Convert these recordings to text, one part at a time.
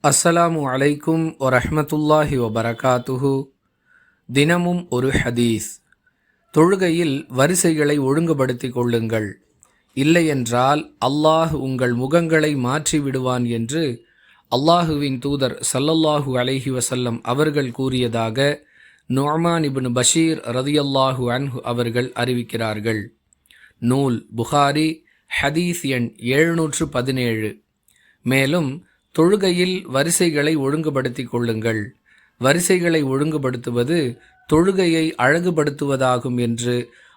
அஸ்ஸலாமு அலைக்கும் வரஹ்மத்துல்லாஹி வபரகாத்துஹு. தினமும் ஒரு ஹதீஸ். தொழுகையில் வரிசைகளை ஒழுங்குபடுத்திக் கொள்ளுங்கள், இல்லையென்றால் அல்லாஹ் உங்கள் முகங்களை மாற்றி விடுவான் என்று அல்லாஹுவின் தூதர் ஸல்லல்லாஹு அலைஹி வஸல்லம் அவர்கள் கூறியதாக நுஅமான் இப்னு பஷீர் ரதியல்லாஹு அன்ஹு அவர்கள் அறிவிக்கிறார்கள். நூல் புகாரி, ஹதீஸ் எண் 717. மேலும் தொழுகையில் வரிசைகளை ஒழுங்குபடுத்திக் கொள்ளுங்கள், வரிசைகளை ஒழுங்குபடுத்துவது தொழுகையை அழகுபடுத்துவதாகும் என்று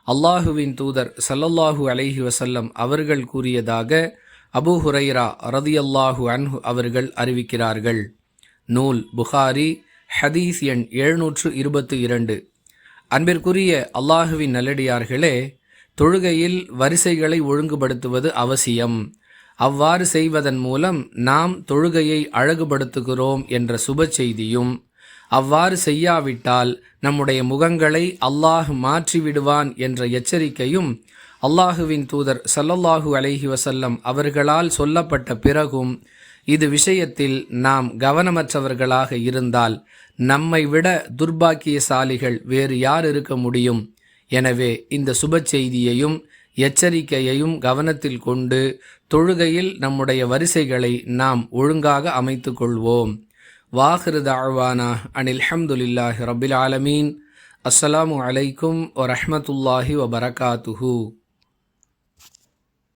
அல்லாஹுவின் தூதர் ஸல்லல்லாஹு அலைஹி வஸல்லம் அவர்கள் கூறியதாக அபூ ஹுரைரா ரதியல்லாஹு அன்ஹு அவர்கள் அறிவிக்கிறார்கள். நூல் புகாரி, ஹதீஸ் எண் 722. அன்பிற்குரிய அல்லாஹுவின் நல்லடியார்களே, தொழுகையில் வரிசைகளை ஒழுங்குபடுத்துவது அவசியம். அவ்வாறு செய்வதன் மூலம் நாம் தொழுகையை அழகுபடுத்துகிறோம் என்ற சுப செய்தியும், அவ்வாறு செய்யாவிட்டால் நம்முடைய முகங்களை அல்லாஹ் மாற்றிவிடுவான் என்ற எச்சரிக்கையும் அல்லாஹுவின் தூதர் ஸல்லல்லாஹு அலைஹி வஸல்லம் அவர்களால் சொல்லப்பட்ட பிறகும் இது விஷயத்தில் நாம் கவனமற்றவர்களாக இருந்தால் நம்மை விட துர்பாக்கியசாலிகள் வேறு யார் இருக்க முடியும்? எனவே இந்த சுப செய்தியையும் எச்சரிக்கையையும் கவனத்தில் கொண்டு தொழுகையில் நம்முடைய வரிசைகளை நாம் ஒழுங்காக அமைத்து கொள்வோம். வாஹிரு தஅவானா அனில் ஹம்துலில்லாஹி ரப்பில் ஆலமீன். அஸ்ஸலாமு அலைக்கும் வரஹ்மத்துல்லாஹி வபரகாத்துஹு.